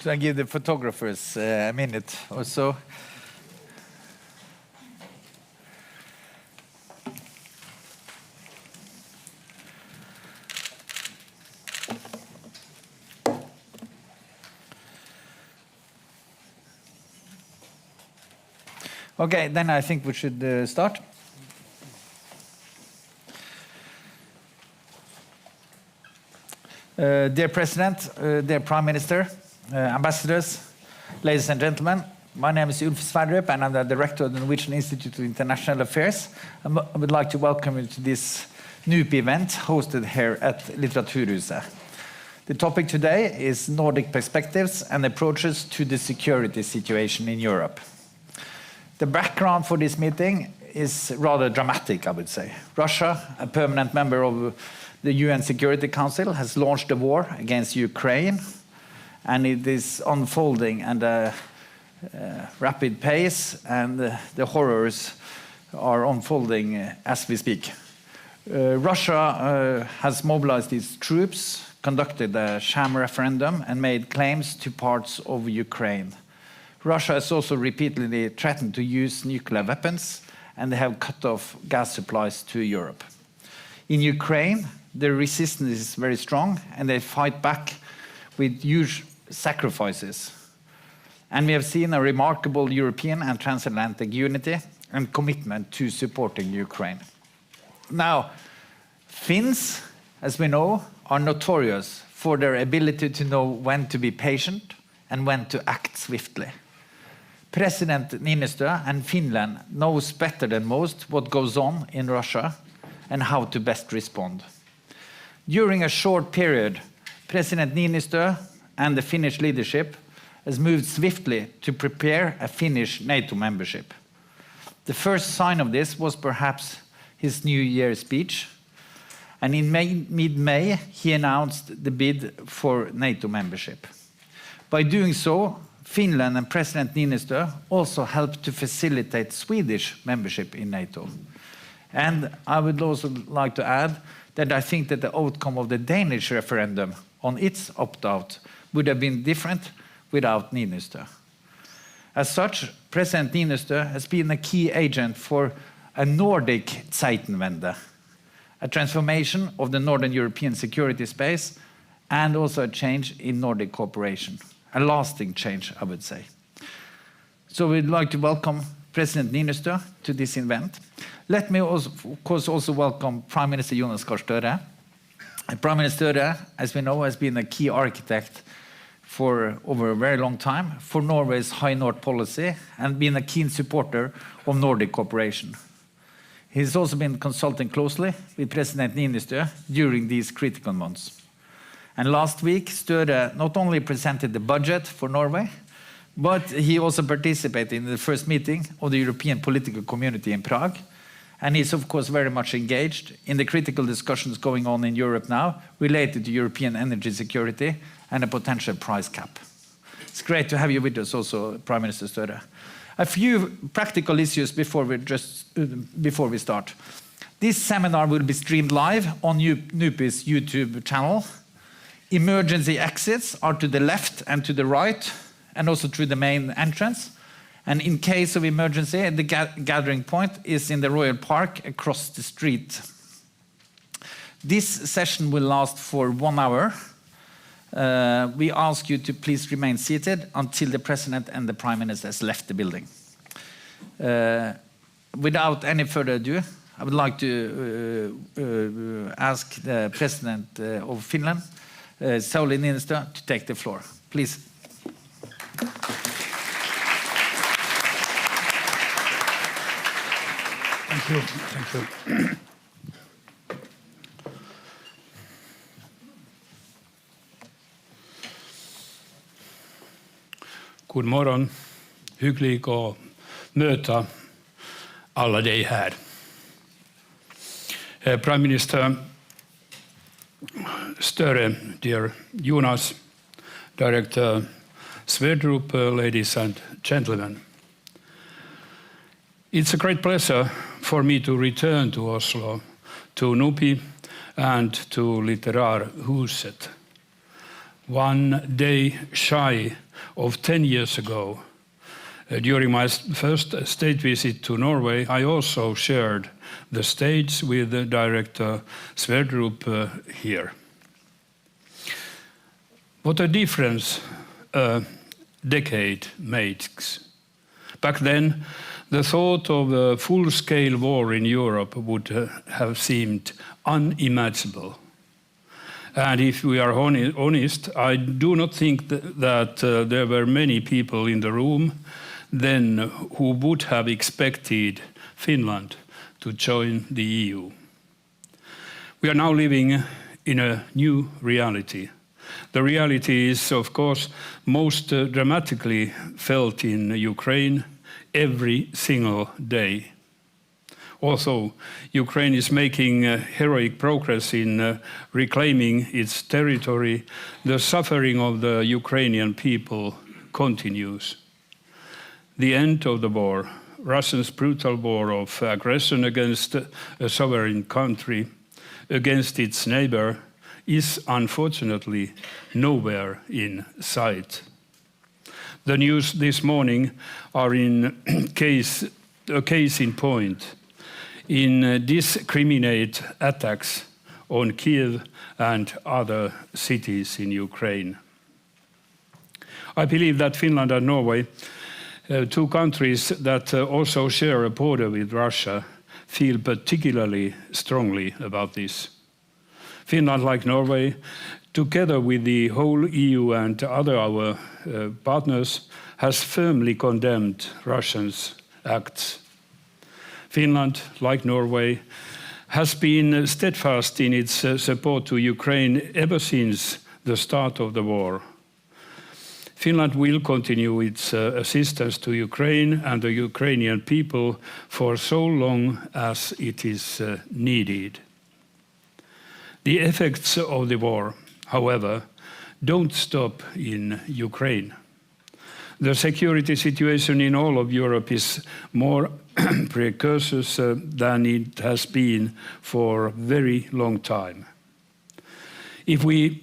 Should I give the photographers a minute or so? Okay, then I think we should start. Dear President, dear Prime Minister, ambassadors, ladies and gentlemen, my name is Sverdrup and I'm the director of the Norwegian Institute of International Affairs. I would like to welcome you to this NUPI event hosted here at Litteraturhuset. The topic today is Nordic perspectives and approaches to the security situation in Europe. The background for this meeting is rather dramatic, I would say. Russia, a permanent member of the UN Security Council, has launched a war against Ukraine, and it is unfolding at a rapid pace, and the horrors are unfolding as we speak. Russia has mobilized its troops, conducted a sham referendum, and made claims to parts of Ukraine. Russia has also repeatedly threatened to use nuclear weapons, and they have cut off gas supplies to Europe. In Ukraine, the resistance is very strong, and they fight back with huge sacrifices. And we have seen a remarkable European and transatlantic unity and commitment to supporting Ukraine. Now, Finns, as we know, are notorious for their ability to know when to be patient and when to act swiftly. President Niinistö and Finland knows better than most what goes on in Russia and how to best respond. During a short period, President Niinistö and the Finnish leadership has moved swiftly to prepare a Finnish NATO membership. The first sign of this was perhaps his New Year speech, and in mid-May he announced the bid for NATO membership. By doing so, Finland and President Niinistö also helped to facilitate Swedish membership in NATO. And I would also like to add that I think that the outcome of the Danish referendum on its opt-out would have been different without Niinistö. As such, President Niinistö has been a key agent for a Nordic Zeitenwende, a transformation of the Northern European security space, and also a change in Nordic cooperation. A lasting change, I would say. So we'd like to welcome President Niinistö to this event. Let me also, of course, also welcome Prime Minister Jonas Gahr Støre. Prime Minister Støre, as we know, has been a key architect for over a very long time for Norway's High North policy and been a keen supporter of Nordic cooperation. He's also been consulting closely with President Niinistö during these critical months. And last week, Støre not only presented the budget for Norway, but he also participated in the first meeting of the European political community in Prague. And he's, of course, very much engaged in the critical discussions going on in Europe now related to European energy security and a potential price cap. It's great to have you with us also, Prime Minister Støre. A few practical issues before we start. This seminar will be streamed live on NUPI's YouTube channel. Emergency exits are to the left and to the right, and also through the main entrance. And in case of emergency, the gathering point is in the Royal Park across the street. This session will last for 1 hour. We ask you to please remain seated until the President and the Prime Minister has left the building. Without any further ado, I would like to ask the President of Finland, Sauli Niinistö, to take the floor. Please. Thank you. Thank you. God morgon. Hyggligt att möta alla dig här. Prime Minister Støre, dear Jonas, Director Sverdrup, ladies and gentlemen. It's a great pleasure for me to return to Oslo, to NUPI and to Litteraturhuset. 1 day shy of 10 years ago. During my first state visit to Norway, I also shared the stage with Director Sverdrup here. What a difference a decade makes. Back then, the thought of a full-scale war in Europe would have seemed unimaginable. And if we are honest, I do not think that there were many people in the room then who would have expected Finland to join the EU. We are now living in a new reality. The reality is, of course, most dramatically felt in Ukraine every single day. Although Ukraine is making heroic progress in reclaiming its territory, the suffering of the Ukrainian people continues. The end of the war, Russia's brutal war of aggression against a sovereign country, against its neighbor, is unfortunately nowhere in sight. The news this morning are a case in point in discriminate attacks on Kiev and other cities in Ukraine. I believe that Finland and Norway, two countries that also share a border with Russia, feel particularly strongly about this. Finland, like Norway, together with the whole EU and other our partners, has firmly condemned Russia's acts. Finland, like Norway, has been steadfast in its support to Ukraine ever since the start of the war. Finland will continue its assistance to Ukraine and the Ukrainian people for so long as it is needed. The effects of the war, however, don't stop in Ukraine. The security situation in all of Europe is more precarious than it has been for a very long time. If we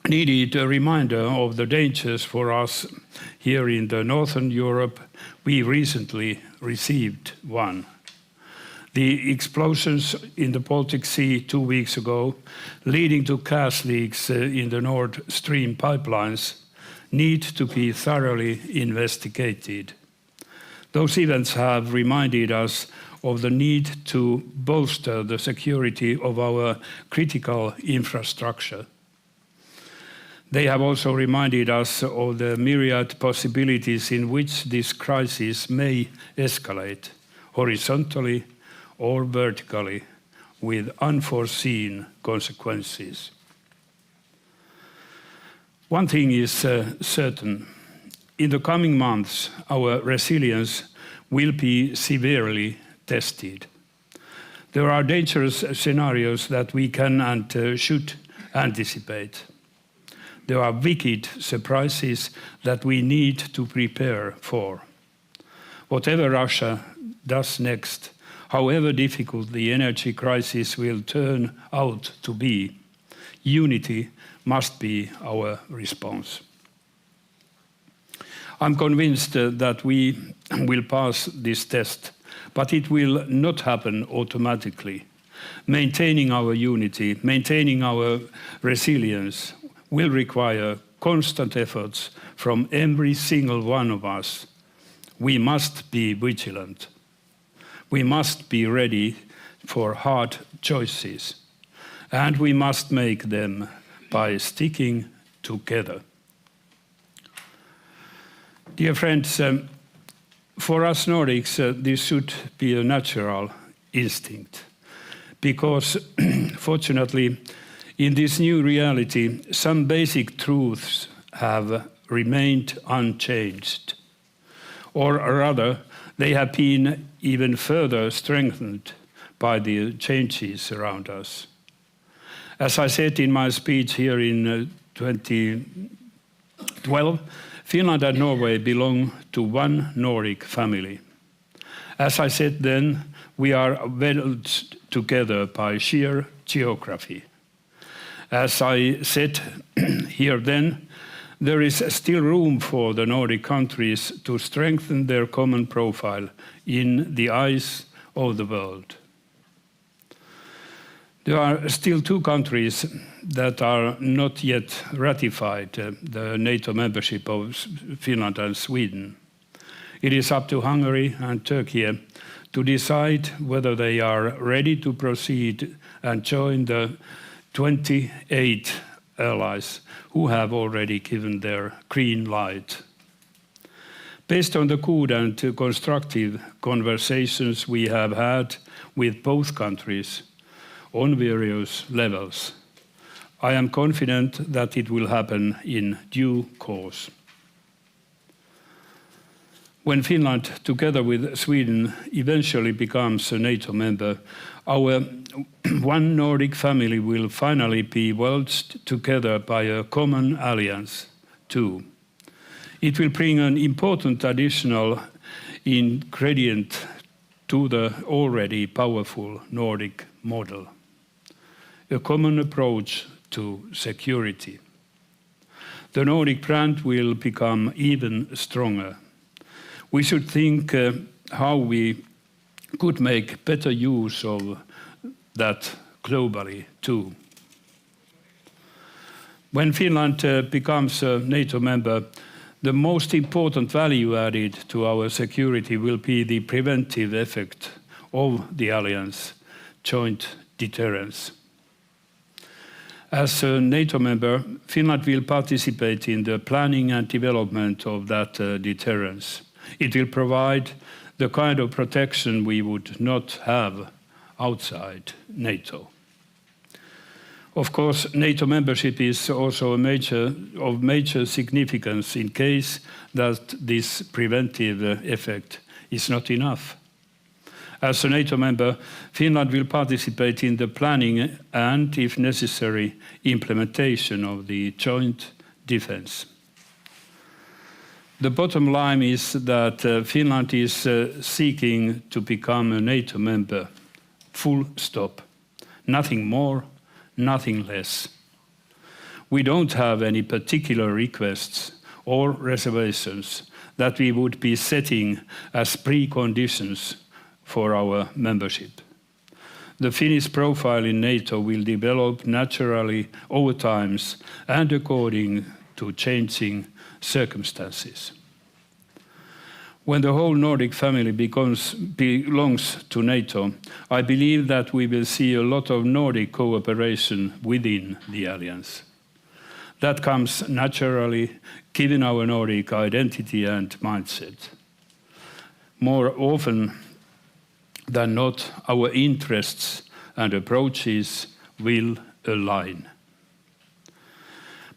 needed a reminder of the dangers for us here in the Northern Europe, we recently received one. The explosions in the Baltic Sea 2 weeks ago, leading to gas leaks in the Nord Stream pipelines, need to be thoroughly investigated. Those events have reminded us of the need to bolster the security of our critical infrastructure. They have also reminded us of the myriad possibilities in which this crisis may escalate, horizontally or vertically, with unforeseen consequences. One thing is certain. In the coming months, our resilience will be severely tested. There are dangerous scenarios that we can and should anticipate. There are wicked surprises that we need to prepare for. Whatever Russia does next, however difficult the energy crisis will turn out to be, unity must be our response. I'm convinced that we will pass this test, but it will not happen automatically. Maintaining our unity, maintaining our resilience will require constant efforts from every single one of us. We must be vigilant. We must be ready for hard choices, and we must make them by sticking together. Dear friends, for us Nordics, this should be a natural instinct, because fortunately, in this new reality, some basic truths have remained unchanged, or rather, they have been even further strengthened by the changes around us. As I said in my speech here in 2012, Finland and Norway belong to one Nordic family. As I said then, we are welded together by sheer geography. As I said here then, There is still room for the Nordic countries to strengthen their common profile in the eyes of the world. There are still 2 countries that are not yet ratified the NATO membership of Finland and Sweden. It is up to Hungary and Turkey to decide whether they are ready to proceed and join the 28 allies who have already given their green light. Based on the good and constructive conversations we have had with both countries on various levels, I am confident that it will happen in due course. When Finland, together with Sweden, eventually becomes a NATO member, our one Nordic family will finally be welded together by a common alliance, too. It will bring an important additional ingredient to the already powerful Nordic model: a common approach to security. The Nordic brand will become even stronger. We should think how we could make better use of that globally too. When Finland becomes a NATO member, the most important value added to our security will be the preventive effect of the alliance, joint deterrence. As a NATO member, Finland will participate in the planning and development of that deterrence. It will provide the kind of protection we would not have outside NATO. Of course, NATO membership is also of major significance in case that this preventive effect is not enough. As a NATO member, Finland will participate in the planning and, if necessary, implementation of the joint defense. The bottom line is that Finland is seeking to become a NATO member. Full stop. Nothing more, nothing less. We don't have any particular requests or reservations that we would be setting as preconditions for our membership. The Finnish profile in NATO will develop naturally over time and according to changing circumstances. When the whole Nordic family belongs to NATO, I believe that we will see a lot of Nordic cooperation within the alliance. That comes naturally, given our Nordic identity and mindset. More often than not, our interests and approaches will align.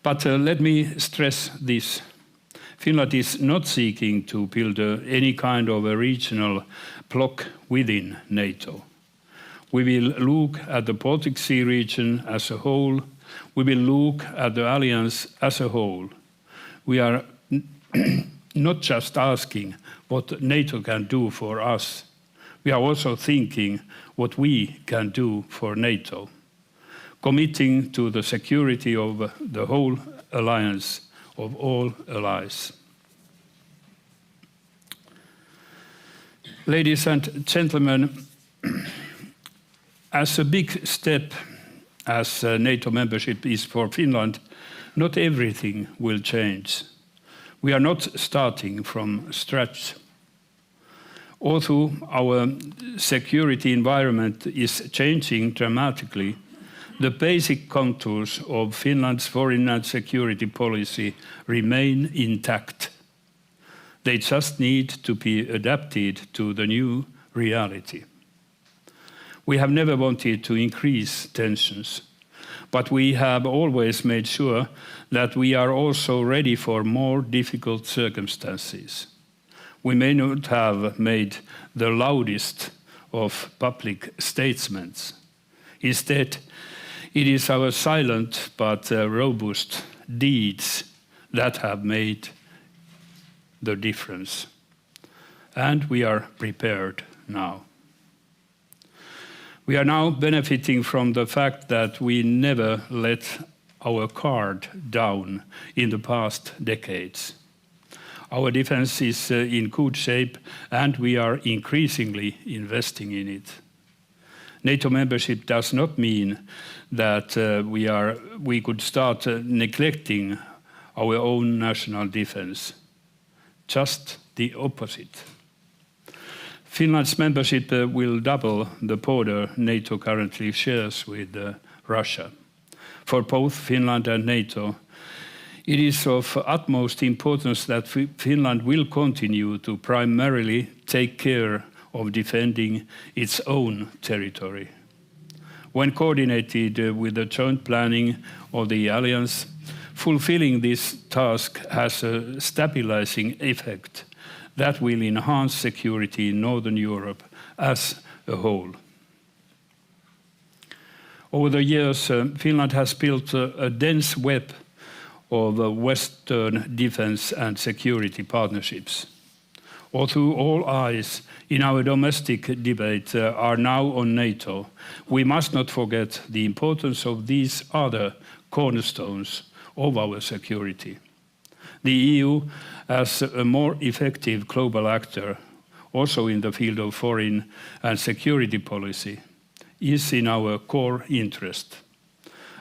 But let me stress this. Finland is not seeking to build any kind of a regional bloc within NATO. We will look at the Baltic Sea region as a whole. We will look at the alliance as a whole. We are not just asking what NATO can do for us. We are also thinking what we can do for NATO, committing to the security of the whole alliance, of all allies. Ladies and gentlemen, as a big step as NATO membership is for Finland, not everything will change. We are not starting from scratch. Although our security environment is changing dramatically, the basic contours of Finland's foreign and security policy remain intact. They just need to be adapted to the new reality. We have never wanted to increase tensions, but we have always made sure that we are also ready for more difficult circumstances. We may not have made the loudest of public statements. Instead, it is our silent but robust deeds that have made the difference. And we are prepared now. We are now benefiting from the fact that we never let our guard down in the past decades. Our defense is in good shape, and we are increasingly investing in it. NATO membership does not mean that we could start neglecting our own national defense. Just the opposite. Finland's membership will double the border NATO currently shares with Russia. For both Finland and NATO, it is of utmost importance that Finland will continue to primarily take care of defending its own territory. When coordinated with the joint planning of the alliance, fulfilling this task has a stabilizing effect that will enhance security in Northern Europe as a whole. Over the years, Finland has built a dense web of Western defense and security partnerships. Although all eyes in our domestic debate are now on NATO, we must not forget the importance of these other cornerstones of our security. The EU, as a more effective global actor, also in the field of foreign and security policy, is in our core interest.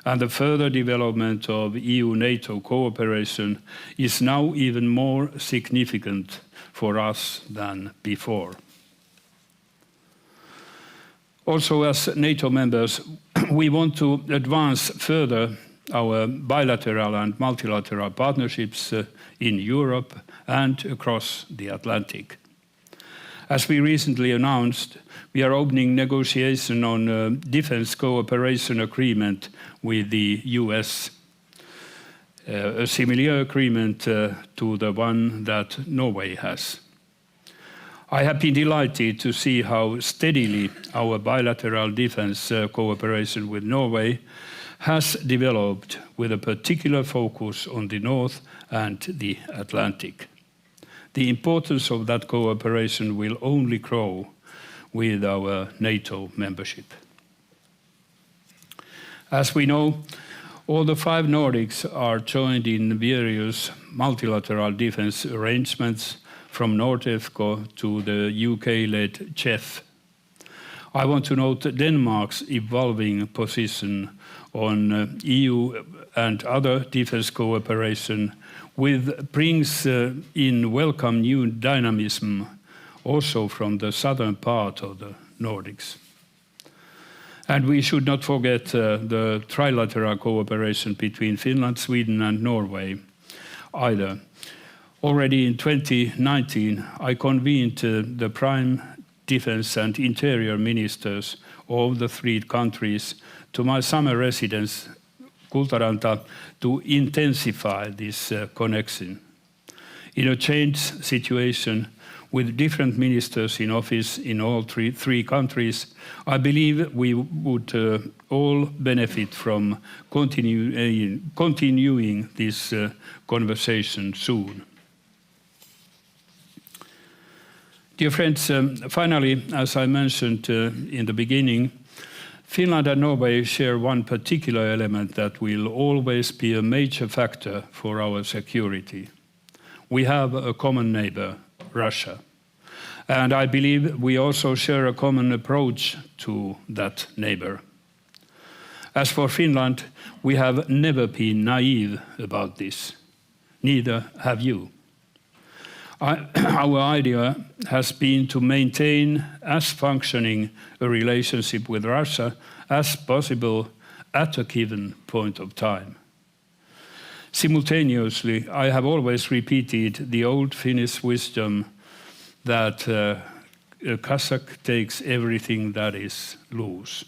And the further development of EU-NATO cooperation is now even more significant for us than before. Also, as NATO members, we want to advance further our bilateral and multilateral partnerships in Europe and across the Atlantic. As we recently announced, we are opening negotiation on a defense cooperation agreement with the US, a similar agreement to the one that Norway has. I have been delighted to see how steadily our bilateral defense cooperation with Norway has developed, with a particular focus on the North and the Atlantic. The importance of that cooperation will only grow with our NATO membership. As we know, all the 5 Nordics are joined in various multilateral defense arrangements, from NORDEFCO to the UK-led CHEF. I want to note Denmark's evolving position on EU and other defense cooperation, brings in welcome new dynamism also from the southern part of the Nordics. And we should not forget the trilateral cooperation between Finland, Sweden and Norway either. Already in 2019, I convened the Prime Defense and Interior Ministers of the 3 countries to my summer residence, Kultaranta, to intensify this connection. In a changed situation, with different ministers in office in all three countries, I believe we would all benefit from continuing this conversation soon. Dear friends, finally, as I mentioned in the beginning, Finland and Norway share one particular element that will always be a major factor for our security. We have a common neighbor, Russia. And I believe we also share a common approach to that neighbor. As for Finland, we have never been naive about this. Neither have you. Our idea has been to maintain as functioning a relationship with Russia as possible at a given point of time. Simultaneously, I have always repeated the old Finnish wisdom that a Cossack takes everything that is loose.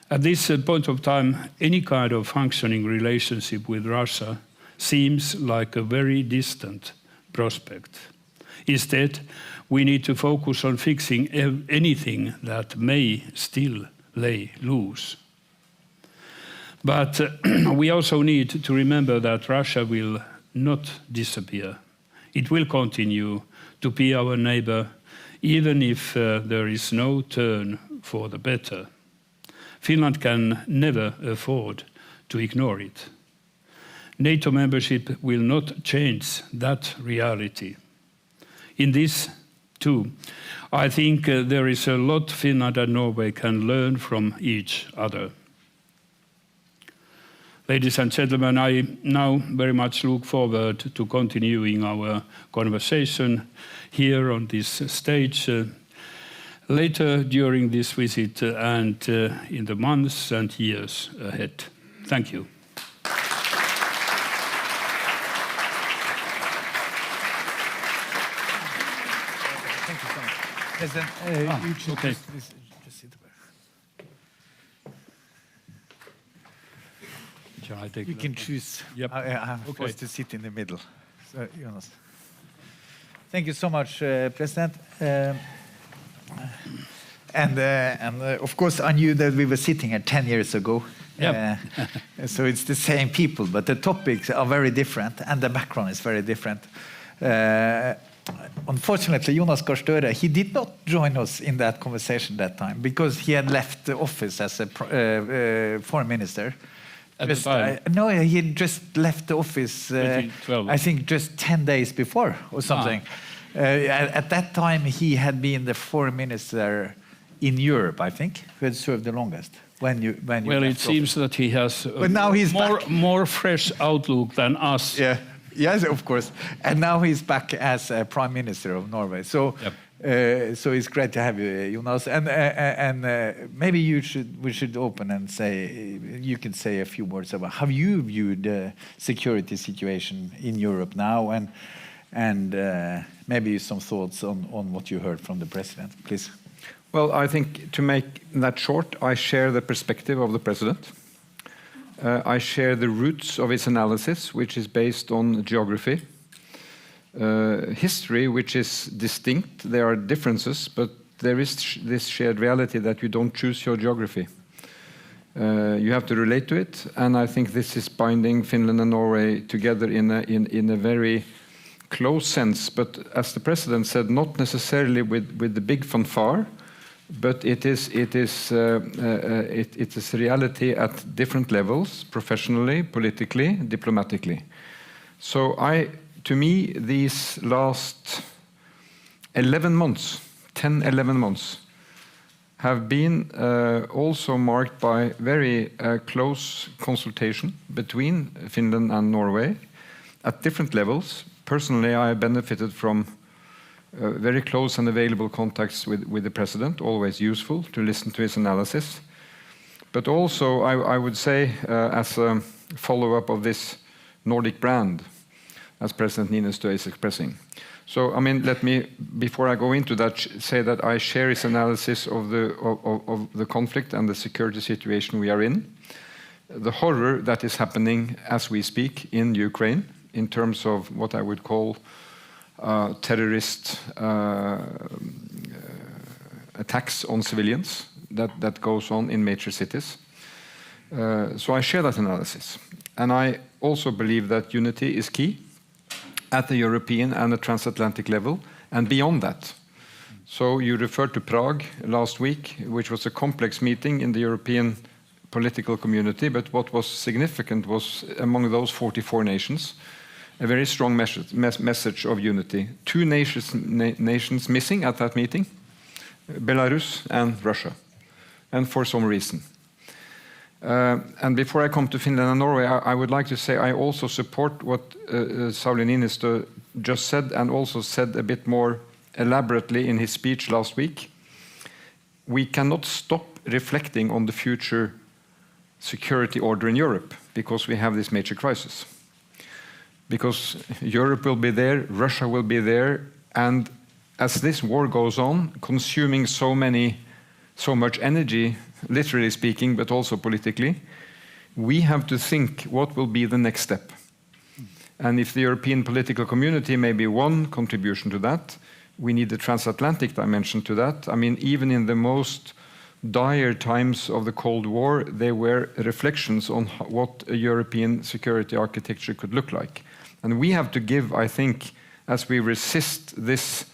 At this point of time, any kind of functioning relationship with Russia seems like a very distant prospect. Instead, we need to focus on fixing anything that may still lay loose. But we also need to remember that Russia will not disappear. It will continue to be our neighbor, even if there is no turn for the better. Finland can never afford to ignore it. NATO membership will not change that reality. In this, too, I think there is a lot Finland and Norway can learn from each other. Ladies and gentlemen, I now very much look forward to continuing our conversation here on this stage later during this visit and in the months and years ahead. Thank you. Thank you so much. President, you should okay. just sit there. Shall I take You can choose. Yep. I'm Okay. forced to sit in the middle. So, Jonas. Thank you so much, President. And of course, I knew that we were sitting here 10 years ago. Yep. So it's the same people, but the topics are very different, and the background is very different. Unfortunately, Jonas Gahr Støre, he did not join us in that conversation that time because he had left the office as a foreign minister. At the time? No, he had just left the office, 2012. I think just 10 days before or something. At that time, he had been the foreign minister in Europe, I think, who had served the longest. When you well, it left seems office. that he has But now he's back. more fresh outlook than us. Yeah. Yes, of course. And now he's back as Prime Minister of Norway. So, so it's great to have you, Jonas. And maybe we should open and say you can say a few words about how you view the security situation in Europe now, and maybe some thoughts on what you heard from the president, please. Well, I think to make that short, I share the perspective of the president. I share the roots of his analysis, which is based on geography, history, which is distinct. There are differences, but there is this shared reality that you don't choose your geography. You have to relate to it, and I think this is binding Finland and Norway together in a very close sense. But as the president said, not necessarily with the big fanfare. But it is reality at different levels, professionally, politically, diplomatically. So to me, these last 11 months, 10, 11 months, have been also marked by very close consultation between Finland and Norway at different levels. Personally, I benefited from very close and available contacts with the president, always useful to listen to his analysis. But also, I would say, as a follow-up of this Nordic brand, as President Niinistö is expressing. So, I mean, let me, before I go into that, say that I share his analysis of the conflict and the security situation we are in, the horror that is happening as we speak in Ukraine, in terms of what I would call terrorist attacks on civilians that goes on in major cities. So I share that analysis. And I also believe that unity is key at the European and the transatlantic level, and beyond that. So you referred to Prague last week, which was a complex meeting in the European political community, but what was significant was among those 44 nations, a very strong message of unity. Two nations missing at that meeting, Belarus and Russia, and for some reason. And before I come to Finland and Norway, I would like to say I also support what Sauli Niinistö just said, and also said a bit more elaborately in his speech last week. We cannot stop reflecting on the future security order in Europe because we have this major crisis. Because Europe will be there, Russia will be there, and as this war goes on, consuming so much energy, literally speaking, but also politically, we have to think what will be the next step. And if the European political community may be one contribution to that, we need the transatlantic dimension to that. I mean, even in the most dire times of the Cold War, there were reflections on what a European security architecture could look like. And we have to give, I think, as we resist this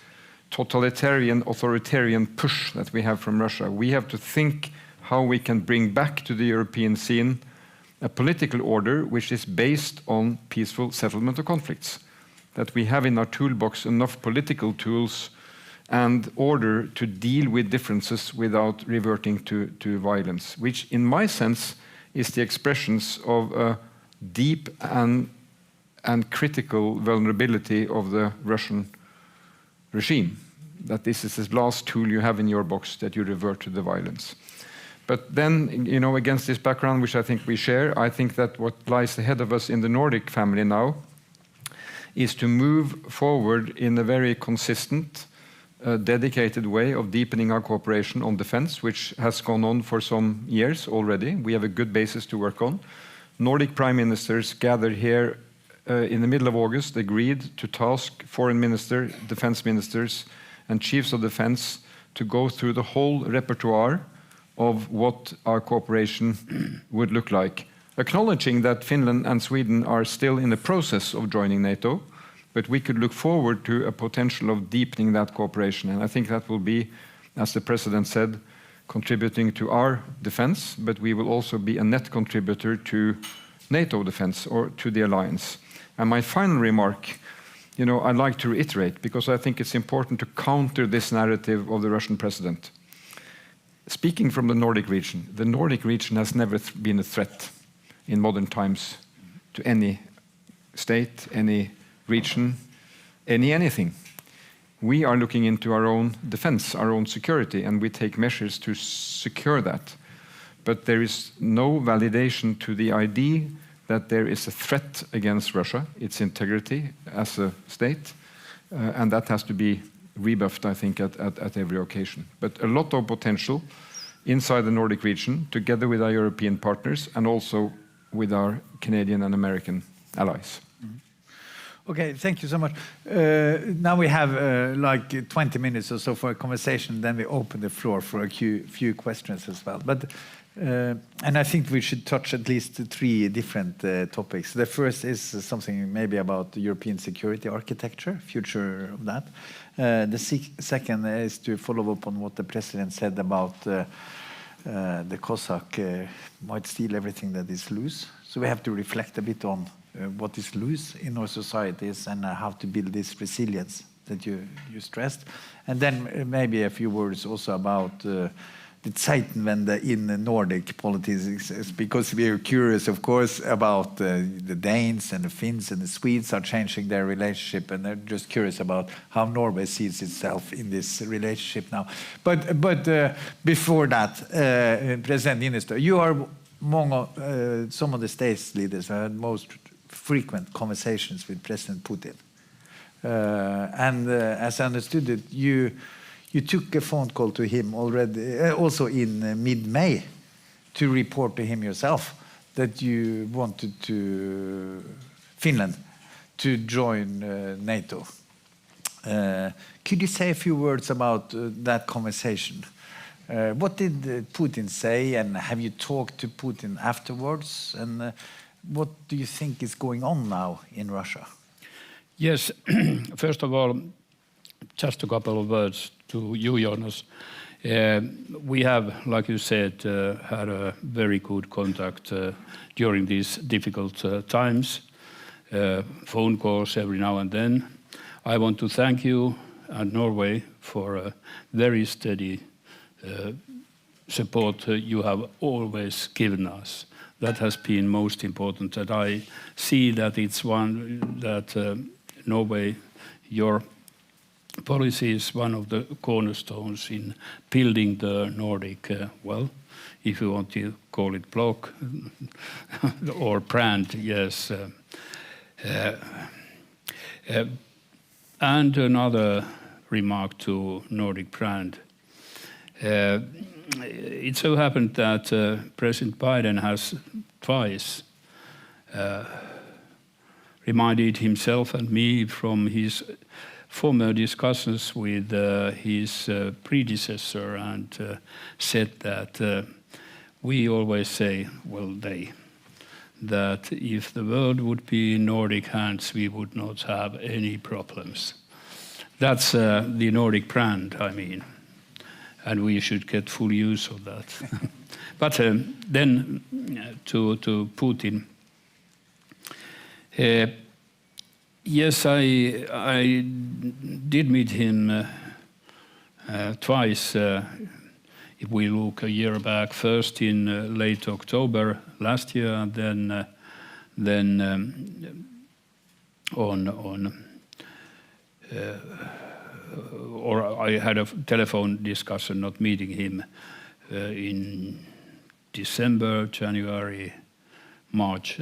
totalitarian, authoritarian push that we have from Russia, we have to think how we can bring back to the European scene a political order which is based on peaceful settlement of conflicts. That we have in our toolbox enough political tools and order to deal with differences without reverting to violence, which in my sense is the expressions of a deep and critical vulnerability of the Russian regime. That this is the last tool you have in your box, that you revert to the violence. But then, you know, against this background, which I think we share, I think that what lies ahead of us in the Nordic family now is to move forward in a very consistent, dedicated way of deepening our cooperation on defense, which has gone on for some years already. We have a good basis to work on. Nordic prime ministers gathered here in the middle of August, agreed to task foreign minister, defense ministers, and chiefs of defense to go through the whole repertoire of what our cooperation would look like, acknowledging that Finland and Sweden are still in the process of joining NATO, but we could look forward to a potential of deepening that cooperation. And I think that will be, as the President said, contributing to our defense, but we will also be a net contributor to NATO defense or to the alliance. And my final remark, you know, I'd like to reiterate, because I think it's important to counter this narrative of the Russian president. Speaking from the Nordic region has never been a threat in modern times to any state, any region, anything. We are looking into our own defense, our own security, and we take measures to secure that. But there is no validation to the idea that there is a threat against Russia, its integrity as a state, and that has to be rebuffed, I think, at every occasion. But a lot of potential inside the Nordic region, together with our European partners, and also with our Canadian and American allies. Okay, thank you so much. Now we have like 20 minutes or so for a conversation, then we open the floor for a few questions as well. But and I think we should touch at least 3 different topics. The first is something maybe about the European security architecture, future of that. The second is to follow up on what the President said about the Cossack might steal everything that is loose. So we have to reflect a bit on what is loose in our societies and how to build this resilience that you stressed. And then maybe a few words also about the Zeitenwende in the Nordic politics, because we are curious, of course, about the Danes and the Finns and the Swedes are changing their relationship, and they're just curious about how Norway sees itself in this relationship now. But before that, President Niinistö, you are among some of the states leaders who had most frequent conversations with President Putin. And as I understood it, you took a phone call to him already, also in mid-May, to report to him yourself that you wanted Finland to join NATO. Could you say a few words about that conversation? What did Putin say, and have you talked to Putin afterwards? And what do you think is going on now in Russia? Yes, first of all, just a couple of words to you, Jonas. We have, like you said, had a very good contact during these difficult times, phone calls every now and then. I want to thank you and Norway for a very steady support you have always given us. That has been most important, that I see that it's one that Norway, your policy is one of the cornerstones in building the Nordic, well, if you want to call it bloc or brand, yes. And another remark to Nordic brand. It so happened that President Biden has twice reminded himself and me from his former discussions with his predecessor, and said that we always say, well, that if the world would be in Nordic hands, we would not have any problems. That's the Nordic brand, I mean, and we should get full use of that. But then to Putin. Yes, I did meet him twice. If we look a year back, first in late October last year, and then or I had a telephone discussion, not meeting him, in December, January, March,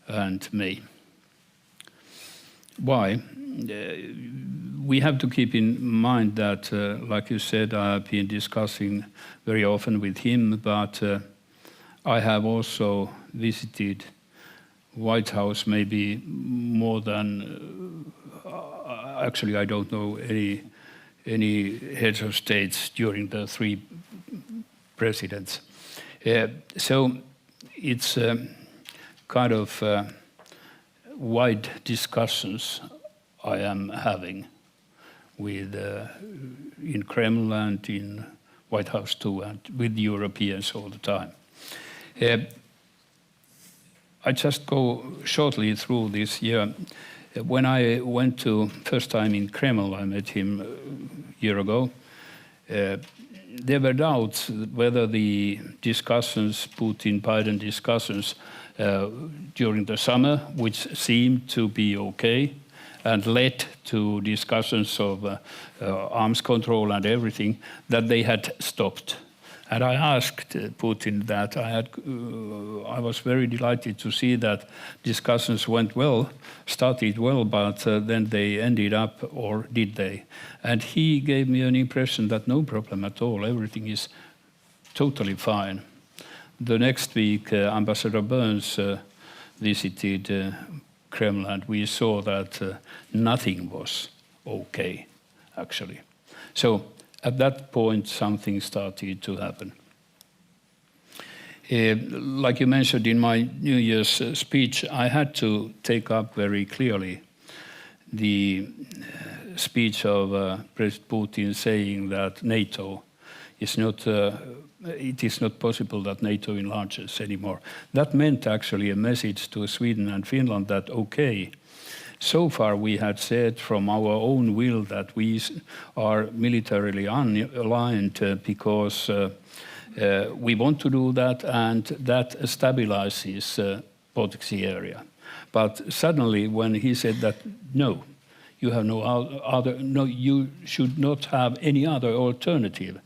and May. Why? We have to keep in mind that, like you said, I have been discussing very often with him, but I have also visited White House maybe more than, actually I don't know any heads of states during the 3 presidents. So it's kind of wide discussions I am having with in Kremlin and in White House too, and with Europeans all the time. I just go shortly through this year. When I went to first time in Kremlin, I met him a year ago. There were doubts whether the discussions, Putin-Biden discussions during the summer, which seemed to be okay, and led to discussions of arms control and everything, that they had stopped. And I asked Putin that. I was very delighted to see that discussions went well, started well, but then they ended up, or did they? And he gave me an impression that no problem at all, everything is totally fine. The next week, Ambassador Burns visited Kremlin, and we saw that nothing was okay, actually. So at that point, something started to happen. Like you mentioned in my New Year's speech, I had to take up very clearly the speech of President Putin saying that NATO is not, it is not possible that NATO enlarges anymore. That meant actually a message to Sweden and Finland that, okay, so far we had said from our own will that we are militarily unaligned because we want to do that, and that stabilizes Baltic Sea area. But suddenly when he said that, no, you have no other, no, you should not have any other alternative,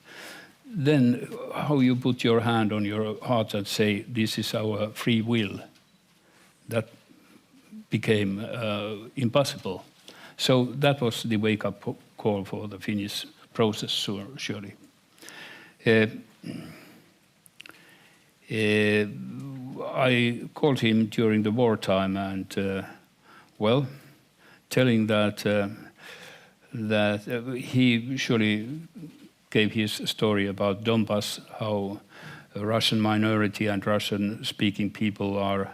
then how you put your hand on your heart and say, this is our free will, that became impossible. So that was the wake-up call for the Finnish process, surely. I called him during the wartime and, well, telling that he usually gave his story about Donbass, how a Russian minority and Russian-speaking people are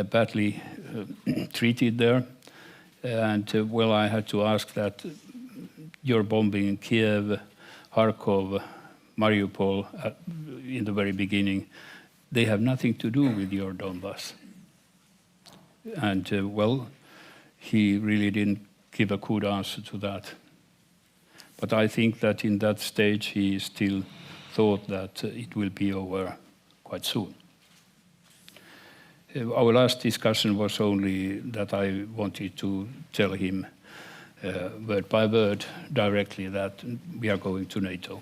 badly treated there. And, well, I had to ask that you're bombing Kiev, Kharkov, Mariupol in the very beginning. They have nothing to do with your Donbass. And, well, he really didn't give a good answer to that. But I think that in that stage he still thought that it will be over quite soon. Our last discussion was only that I wanted to tell him word by word directly that we are going to NATO.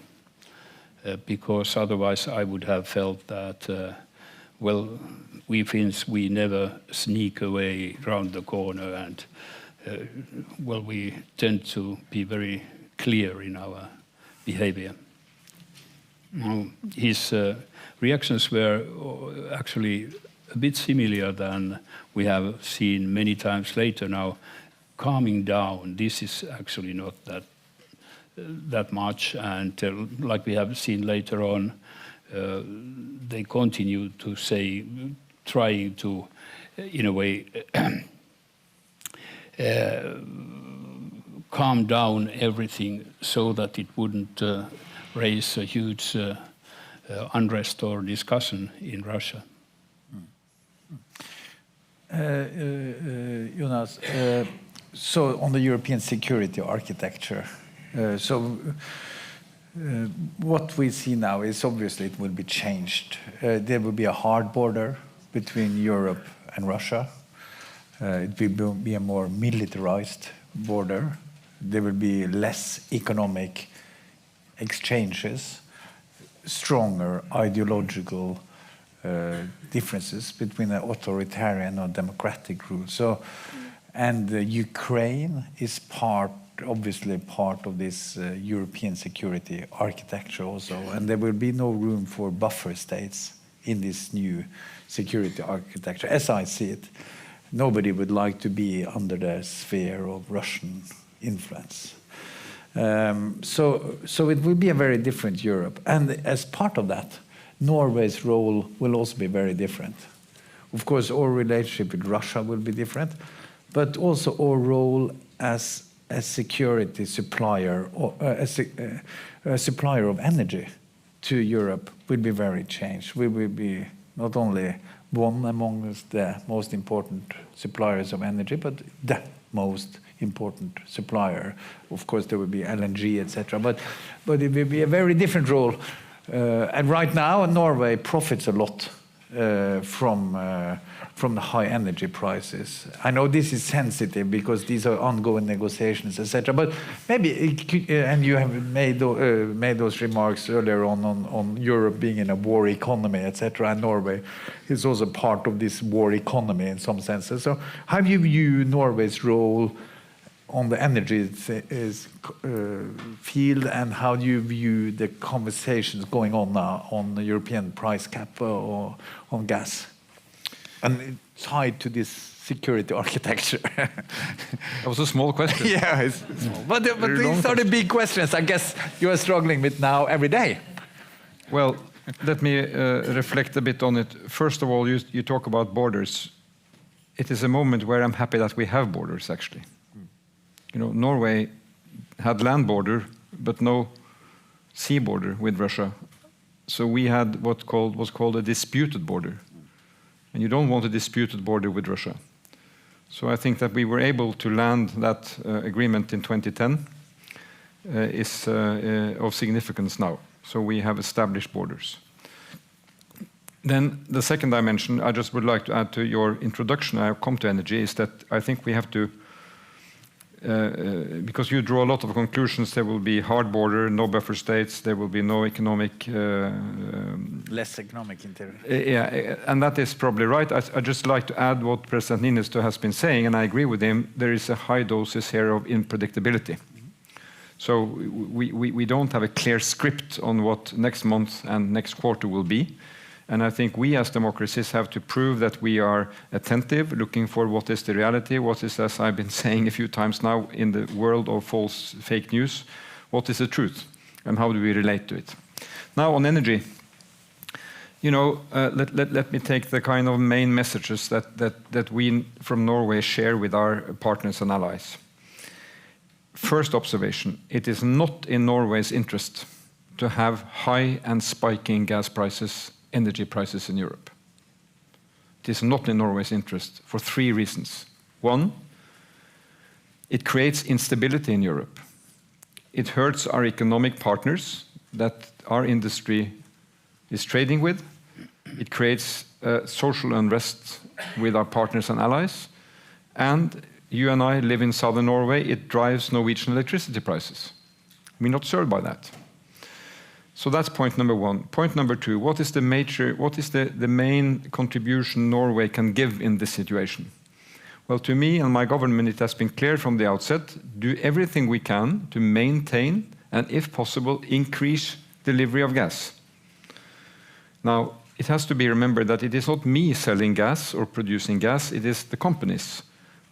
Because otherwise I would have felt that, well, we Finns, we never sneak away round the corner, and, well, we tend to be very clear in our behavior. His reactions were actually a bit similar than we have seen many times later now. Calming down, this is actually not that much, and like we have seen later on, they continue to say, trying to, in a way, calm down everything so that it wouldn't raise a huge unrest or discussion in Russia. Jonas, so on the European security architecture, what we see now is obviously it will be changed. There will be a hard border between Europe and Russia. It will be a more militarized border. There will be less economic exchanges, stronger ideological differences between an authoritarian or democratic rule. And Ukraine is obviously part of this European security architecture also, and there will be no room for buffer states in this new security architecture. As I see it, nobody would like to be under the sphere of Russian influence. So it will be a very different Europe, and as part of that, Norway's role will also be very different. Of course, our relationship with Russia will be different, but also our role as a security supplier or a supplier of energy to Europe will be very changed. We will be not only one among the most important suppliers of energy, but the most important supplier. Of course, there will be LNG, etc. But it will be a very different role. And right now, Norway profits a lot from the high energy prices. I know this is sensitive because these are ongoing negotiations, etc. But maybe, and you have made those remarks earlier on Europe being in a war economy, etc. And Norway is also part of this war economy in some senses. So how do you view Norway's role on the energy field, and how do you view the conversations going on now on the European price cap or on gas, and tied to this security architecture? That was a small question. Yeah, it's small. But these are the big questions I guess you are struggling with now every day. Well, let me reflect a bit on it. First of all, you talk about borders. It is a moment where I'm happy that we have borders, actually. You know, Norway had land border, but no sea border with Russia. So we had what was called a disputed border. And you don't want a disputed border with Russia. So I think that we were able to land that agreement in 2010 is of significance now. So we have established borders. Then the second dimension I just would like to add to your introduction, I've come to energy, is that I think we have to because you draw a lot of conclusions. There will be hard border, no buffer states, there will be no economic... less economic interior. Yeah, and that is probably right. I'd just like to add what President Niinistö has been saying, and I agree with him. There is a high doses here of unpredictability. So we don't have a clear script on what next month and next quarter will be. And I think we as democracies have to prove that we are attentive, looking for what is the reality, what is, as I've been saying a few times now, in the world of false fake news, what is the truth, and how do we relate to it. Now on energy, you know, let me take the kind of main messages that we from Norway share with our partners and allies. First observation, it is not in Norway's interest to have high and spiking gas prices, energy prices in Europe. It is not in Norway's interest for 3 reasons. 1, it creates instability in Europe. It hurts our economic partners that our industry is trading with. It creates social unrest with our partners and allies. And you and I live in southern Norway. It drives Norwegian electricity prices. We're not served by that. So that's point number 1. Point number 2, what is the main contribution Norway can give in this situation? Well, to me and my government, it has been clear from the outset, do everything we can to maintain and, if possible, increase delivery of gas. Now, it has to be remembered that it is not me selling gas or producing gas, it is the companies.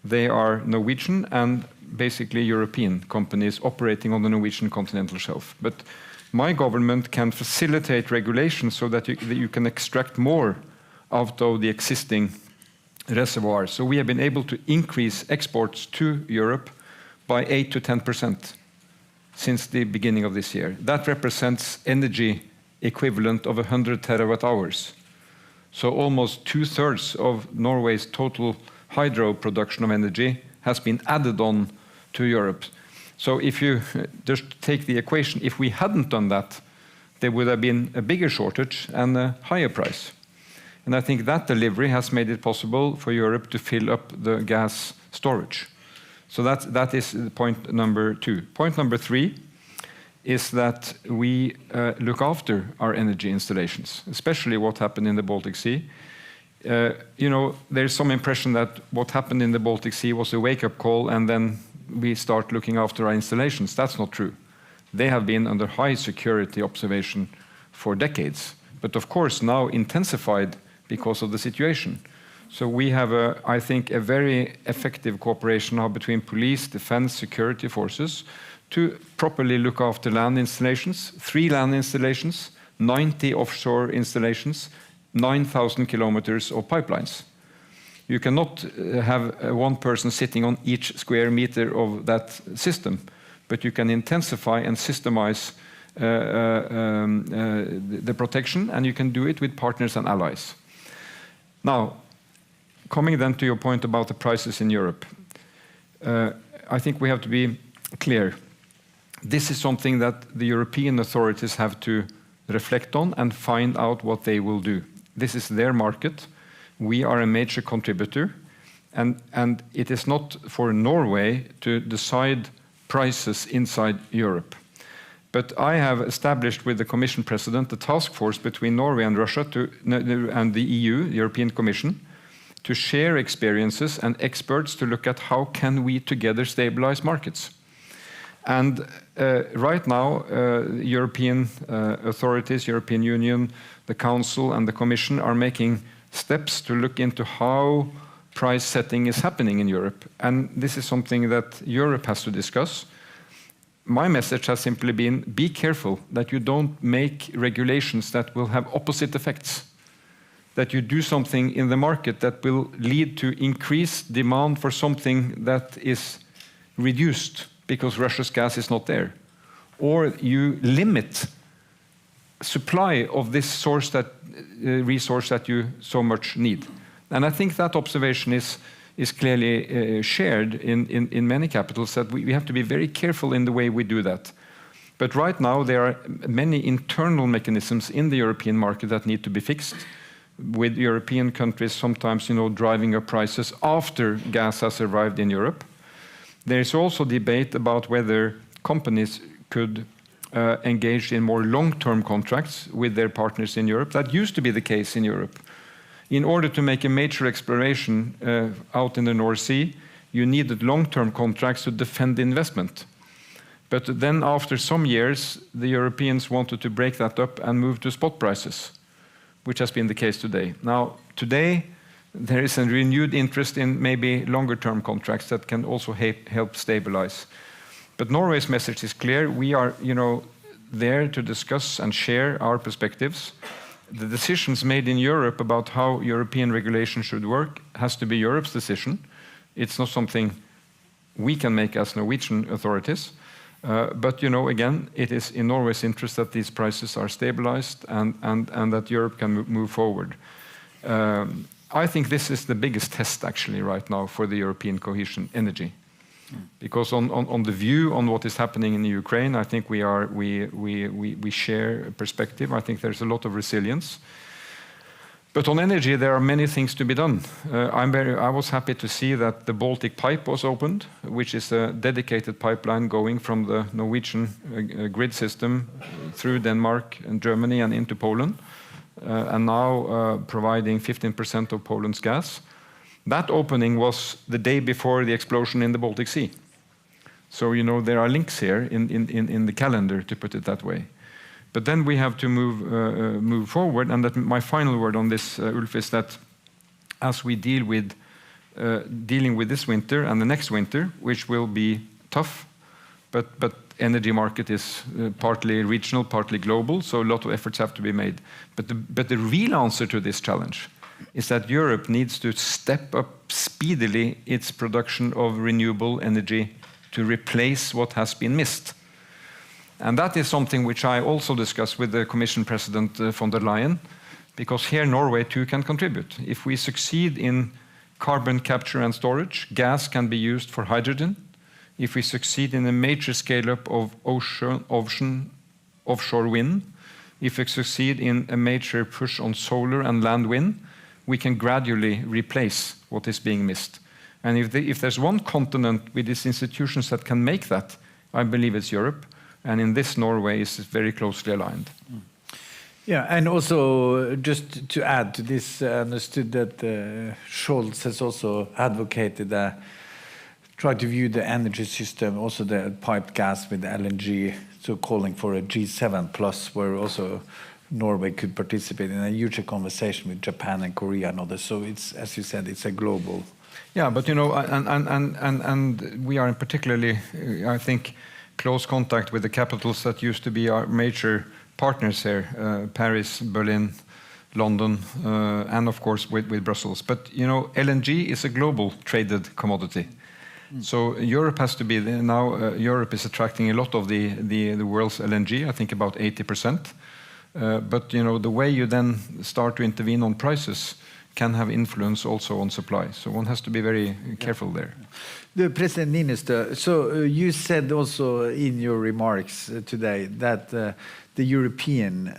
They are Norwegian and basically European companies operating on the Norwegian continental shelf. But my government can facilitate regulation so that you can extract more out of the existing reservoirs. So we have been able to increase exports to Europe by 8 to 10% since the beginning of this year. That represents energy equivalent of 100 terawatt hours. So almost 2/3 of Norway's total hydro production of energy has been added on to Europe. So if you just take the equation, if we hadn't done that, there would have been a bigger shortage and a higher price. And I think that delivery has made it possible for Europe to fill up the gas storage. So that is point number 2. Point number 3 is that we look after our energy installations, especially what happened in the Baltic Sea. There's some impression that what happened in the Baltic Sea was a wake-up call and then we start looking after our installations. That's not true. They have been under high security observation for decades, but of course now intensified because of the situation. So we have, I think, a very effective cooperation now between police, defense, security forces to properly look after land installations, 3 land installations, 90 offshore installations, 9,000 kilometers of pipelines. You cannot have one person sitting on each square meter of that system, but you can intensify and systemize the protection, and you can do it with partners and allies. Now, coming then to your point about the prices in Europe, I think we have to be clear. This is something that the European authorities have to reflect on and find out what they will do. This is their market. We are a major contributor, and it is not for Norway to decide prices inside Europe. But I have established with the Commission President a task force between Norway and Russia and the EU, the European Commission, to share experiences and experts to look at how can we together stabilize markets. And right now, European authorities, European Union, the Council and the Commission are making steps to look into how price setting is happening in Europe. And this is something that Europe has to discuss. My message has simply been, be careful that you don't make regulations that will have opposite effects. That you do something in the market that will lead to increased demand for something that is reduced because Russia's gas is not there. Or you limit supply of this resource that you so much need. And I think that observation is clearly shared in many capitals, that we have to be very careful in the way we do that. But right now there are many internal mechanisms in the European market that need to be fixed, with European countries sometimes driving up prices after gas has arrived in Europe. There is also debate about whether companies could engage in more long-term contracts with their partners in Europe. That used to be the case in Europe. In order to make a major exploration out in the North Sea, you needed long-term contracts to defend the investment. But then after some years, the Europeans wanted to break that up and move to spot prices, which has been the case today. Now, today, there is a renewed interest in maybe longer-term contracts that can also help stabilize. But Norway's message is clear. We are, there to discuss and share our perspectives. The decisions made in Europe about how European regulation should work has to be Europe's decision. It's not something we can make as Norwegian authorities. But, again, it is in Norway's interest that these prices are stabilized and that Europe can move forward. I think this is the biggest test, actually, right now for the European cohesion energy. Because on the view on what is happening in Ukraine, I think we share a perspective. I think there's a lot of resilience. But on energy, there are many things to be done. I was happy to see that the Baltic Pipe was opened, which is a dedicated pipeline going from the Norwegian grid system through Denmark and Germany and into Poland, and now providing 15% of Poland's gas. That opening was the day before the explosion in the Baltic Sea. So, there are links here in the calendar, to put it that way. But then we have to move forward, and that my final word on this, Ulf, is that as we dealing with this winter and the next winter, which will be tough, but energy market is partly regional, partly global, so a lot of efforts have to be made. But the real answer to this challenge is that Europe needs to step up speedily its production of renewable energy to replace what has been missed. And that is something which I also discussed with the Commission President von der Leyen, because here Norway too can contribute. If we succeed in carbon capture and storage, gas can be used for hydrogen. If we succeed in a major scale-up of offshore wind, if we succeed in a major push on solar and land wind, we can gradually replace what is being missed. And if there's one continent with these institutions that can make that, I believe it's Europe. And in this, Norway is very closely aligned. Yeah, and also just to add to this, I understood that Scholz has also advocated try to view the energy system, also the piped gas with LNG, so calling for a G7 plus, where also Norway could participate in a huge conversation with Japan and Korea and others. So it's, as you said, it's a global. Yeah, but you know, and we are in particularly, I think, close contact with the capitals that used to be our major partners here, Paris, Berlin, London, and of course with Brussels. But you know, LNG is a global traded commodity. So Europe has to be there now. Europe is attracting a lot of the world's LNG. I think about 80%. But you know, the way you then start to intervene on prices can have influence also on supply. So one has to be very careful there. The President Niinistö, so you said also in your remarks today that the European,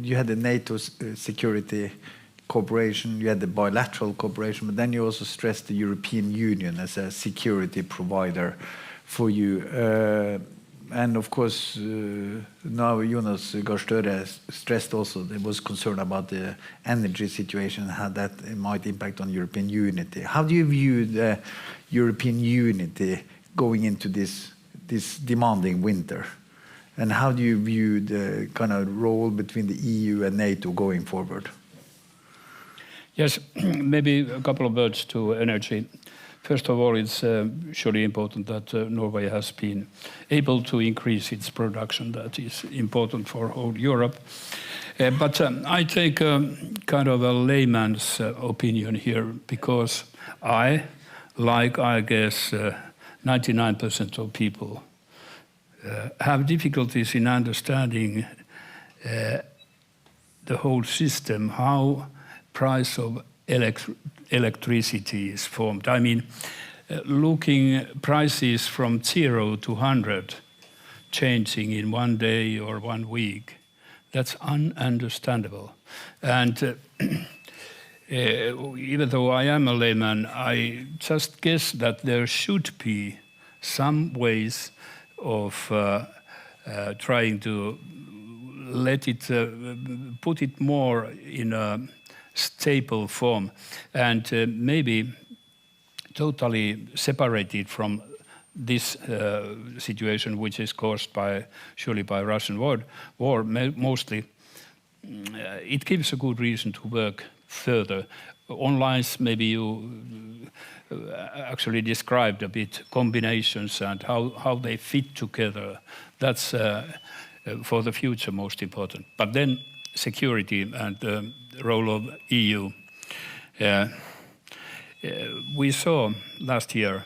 you had the NATO security cooperation, you had the bilateral cooperation, but then you also stressed the European Union as a security provider for you. And of course, now Jonas Gahr Støre stressed also there was concern about the energy situation, how that might impact on European unity. How do you view the European unity going into this demanding winter? And how do you view the kind of role between the EU and NATO going forward? Yes, maybe a couple of words to energy. First of all, it's surely important that Norway has been able to increase its production. That is important for whole Europe. But I take kind of a layman's opinion here, because I guess 99% of people have difficulties in understanding the whole system, how price of electricity is formed. I mean, looking prices from 0 to 100 changing in one day or 1 week, that's ununderstandable. And even though I am a layman, I just guess that there should be some ways of trying to let it, put it more in a stable form, and maybe totally separated from this situation, which is caused surely by Russian war mostly. It gives a good reason to work further. On lines, maybe you actually described a bit combinations and how they fit together. That's for the future most important. But then security and the role of EU. We saw last year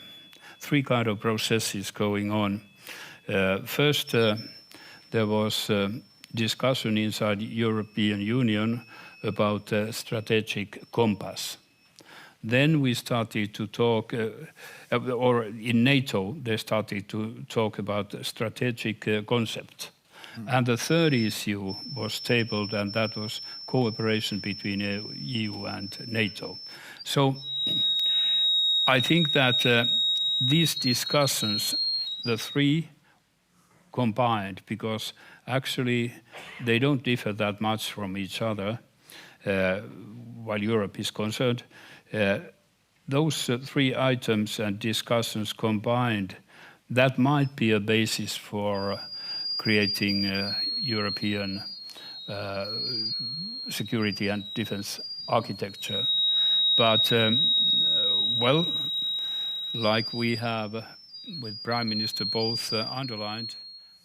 3 kind of processes going on. First, there was discussion inside the European Union about strategic compass. Then we started to talk, or in NATO, they started to talk about strategic concept. And the third issue was tabled, and that was cooperation between EU and NATO. So I think that these discussions, the 3 combined, because actually they don't differ that much from each other, while Europe is concerned, those 3 items and discussions combined, that might be a basis for creating European security and defense architecture. But, well, like we have with Prime Minister both underlined,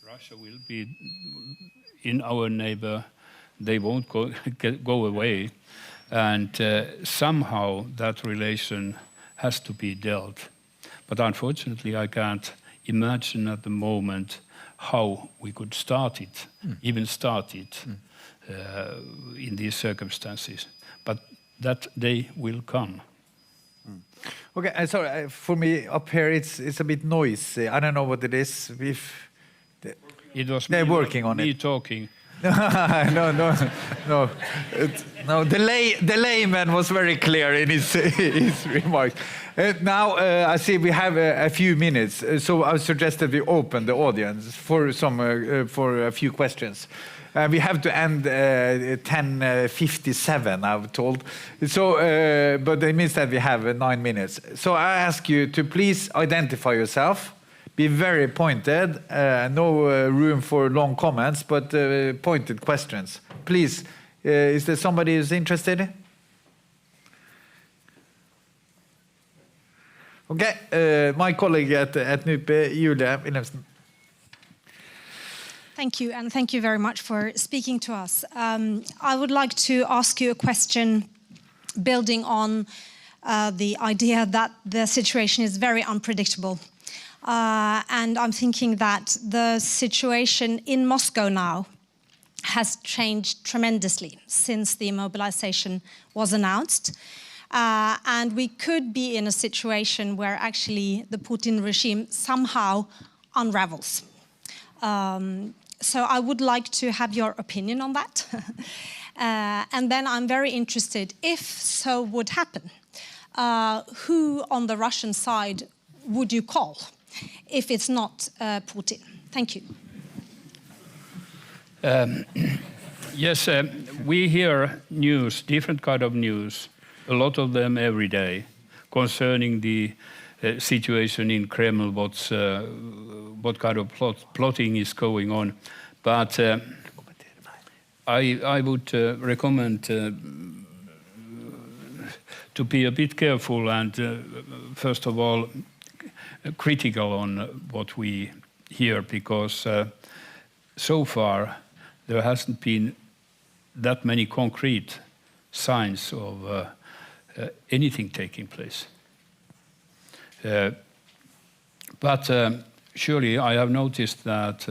Russia will be in our neighbor. They won't go away. And somehow that relation has to be dealt. But unfortunately, I can't imagine at the moment how we could start it, even start it in these circumstances. But that day will come. Okay, sorry, for me up here it's a bit noisy. I don't know what it is. It was they're working on me it. talking. No. The layman was very clear in his remarks. Now I see we have a few minutes, so I suggest that we open the audience for for a few questions. We have to end 10:57, I'm told. So, but it means that we have 9 minutes. So I ask you to please identify yourself. Be very pointed. No room for long comments, but pointed questions. Please, is there somebody who's interested? Okay, my colleague at NUPI, Julie Wilhelmsen. Thank you, and thank you very much for speaking to us. I would like to ask you a question building on the idea that the situation is very unpredictable. And I'm thinking that the situation in Moscow now has changed tremendously since the mobilization was announced. And we could be in a situation where actually the Putin regime somehow unravels. So I would like to have your opinion on that. And then I'm very interested, if so would happen, who on the Russian side would you call if it's not Putin? Thank you. Yes, we hear news, different kind of news, a lot of them every day, concerning the situation in Kreml, what kind of plotting is going on. But I would recommend to be a bit careful and, first of all, critical on what we hear, because so far there hasn't been that many concrete signs of anything taking place. But surely I have noticed that,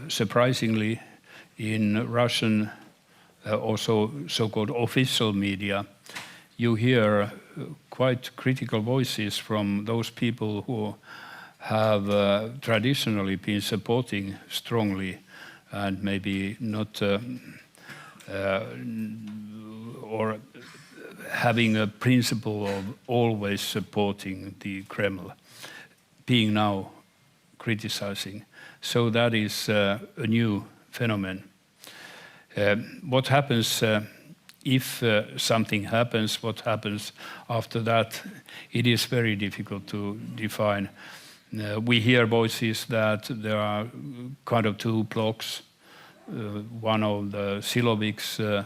surprisingly, in Russian, also so-called official media, you hear quite critical voices from those people who have traditionally been supporting strongly and maybe not or having a principle of always supporting the Kreml, being now criticizing. So that is a new phenomenon. What happens if something happens, what happens after that, it is very difficult to define. We hear voices that there are kind of two blocks, one of the Siloviks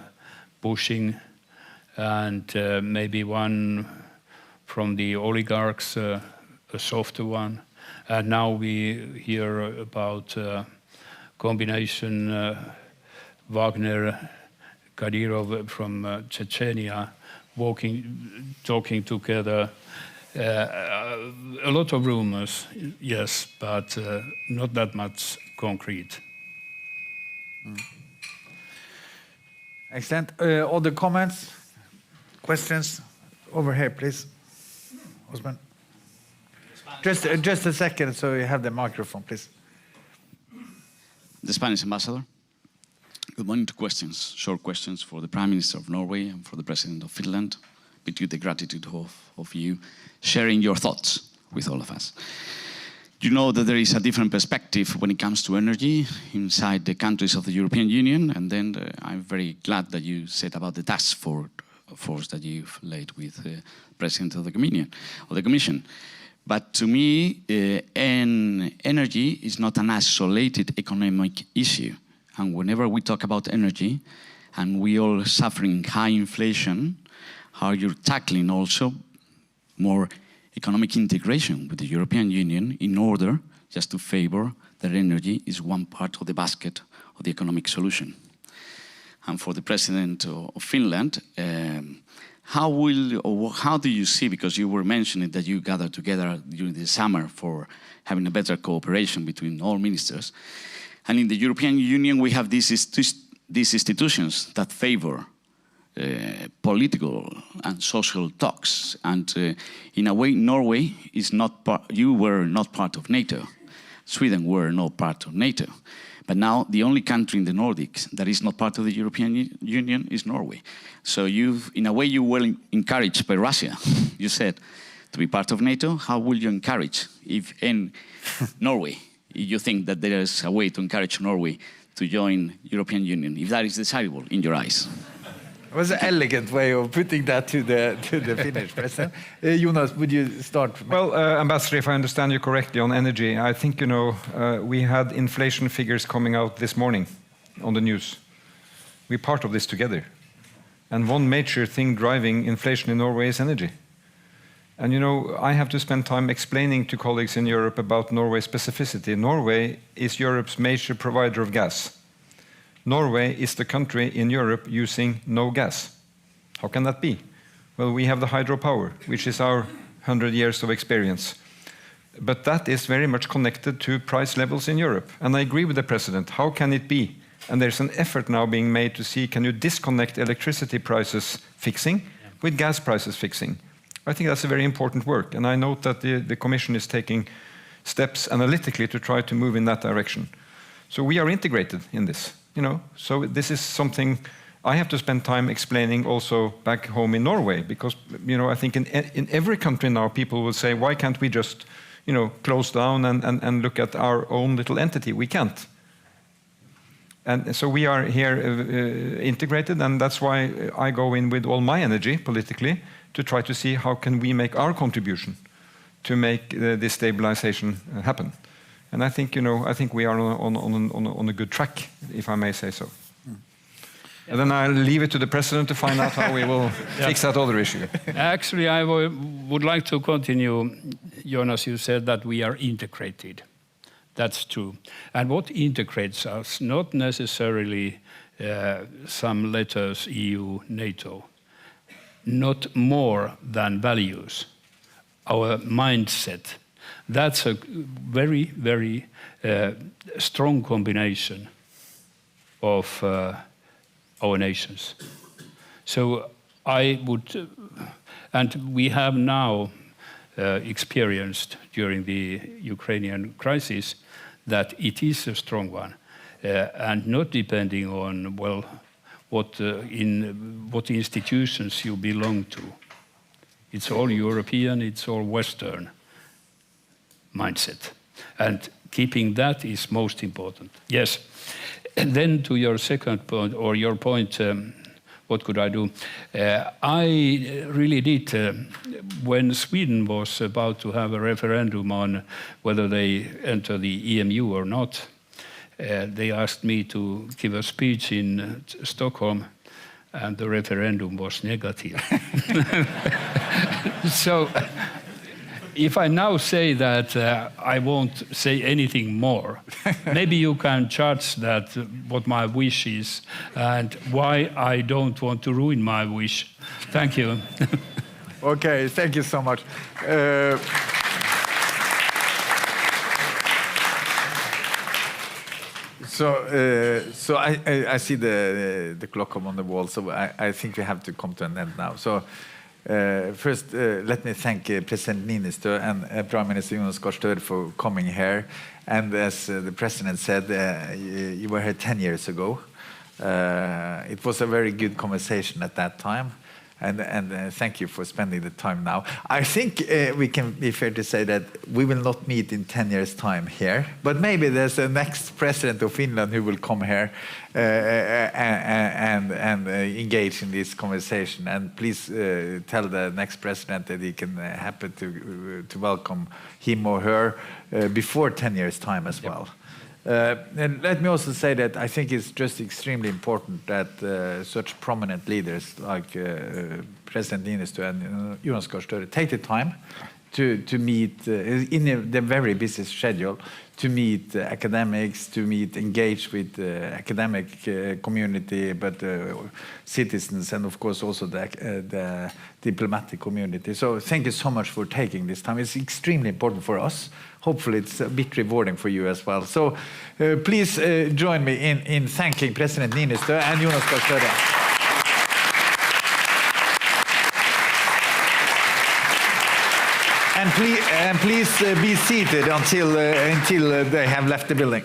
pushing, and maybe one from the oligarchs, a softer one. And now we hear about combination Wagner, Kadyrov from Chechnya, talking together. A lot of rumors, yes, but not that much concrete. Excellent. Other comments, questions? Over here, please. Osman. Just a second, so you have the microphone, please. The Spanish ambassador. Good morning. Two questions, short questions for the Prime Minister of Norway and for the President of Finland, with the gratitude of you sharing your thoughts with all of us. You know that there is a different perspective when it comes to energy inside the countries of the European Union, and then I'm very glad that you said about the task force that you've laid with the President of the Commission. But to me, energy is not an isolated economic issue. And whenever we talk about energy, and we all suffering high inflation, how you're tackling also more economic integration with the European Union in order just to favor that energy is one part of the basket of the economic solution. And for the President of Finland, how do you see, because you were mentioning that you gathered together during the summer for having a better cooperation between all ministers, and in the European Union we have these institutions that favor political and social talks, and in a way Norway is not you were not part of NATO, Sweden were not part of NATO, but now the only country in the Nordics that is not part of the European Union is Norway. So in a way you were encouraged by Russia, you said, to be part of NATO. How will you encourage, if in Norway, you think that there is a way to encourage Norway to join European Union, if that is desirable in your eyes? It was an elegant way of putting that to the Finnish president. Jonas, would you start? Well, Ambassador, if I understand you correctly on energy, I think, you know, we had inflation figures coming out this morning on the news. We're part of this together. And one major thing driving inflation in Norway is energy. And, you know, I have to spend time explaining to colleagues in Europe about Norway's specificity. Norway is Europe's major provider of gas. Norway is the country in Europe using no gas. How can that be? Well, we have the hydropower, which is our 100 years of experience. But that is very much connected to price levels in Europe. And I agree with the President. How can it be? And there's an effort now being made to see, can you disconnect electricity prices fixing with gas prices fixing? I think that's a very important work. And I note that the Commission is taking steps analytically to try to move in that direction. So we are integrated in this. You know, so this is something I have to spend time explaining also back home in Norway, because, you know, I think in every country now people will say, why can't we just, you know, close down and look at our own little entity? We can't. And so we are here integrated, and that's why I go in with all my energy politically to try to see how can we make our contribution to make this stabilization happen. And I think, you know, I think we are on a good track, if I may say so. And then I'll leave it to the President to find out how we will fix that other issue. Actually, I would like to continue. Jonas, you said that we are integrated. That's true. And what integrates us, not necessarily some letters, EU, NATO, not more than values, our mindset. That's a very, very strong combination of our nations. So I would, and we have now experienced during the Ukrainian crisis that it is a strong one, and not depending on, well, what institutions you belong to. It's all European, it's all Western mindset. And keeping that is most important. Yes. And then to your second point, or your point, what could I do? I really did, when Sweden was about to have a referendum on whether they enter the EMU or not, they asked me to give a speech in Stockholm, and the referendum was negative. So, if I now say that I won't say anything more, maybe you can judge that what my wish is and why I don't want to ruin my wish. Thank you. Okay, thank you so much. So I see the clock on the wall, so I think we have to come to an end now. So. First, let me thank President Niinistö and Prime Minister Jonas Gahr Støre for coming here. And as the President said, you were here 10 years ago. It was a very good conversation at that time. And thank you for spending the time now. I think we can be fair to say that we will not meet in 10 years' time here, but maybe there's a next president of Finland who will come here and engage in this conversation. And please tell the next president that he can happen to welcome him or her before 10 years' time as well. And let me also say that I think it's just extremely important that such prominent leaders like President Niinistö and Jonas Gahr Støre take the time to meet in the very busy schedule, to meet academics, to engage with the academic community, but citizens, and of course also the diplomatic community. So thank you so much for taking this time. It's extremely important for us. Hopefully it's a bit rewarding for you as well. So please join me in thanking President Niinistö and Jonas Gahr Støre. And please be seated until they have left the building.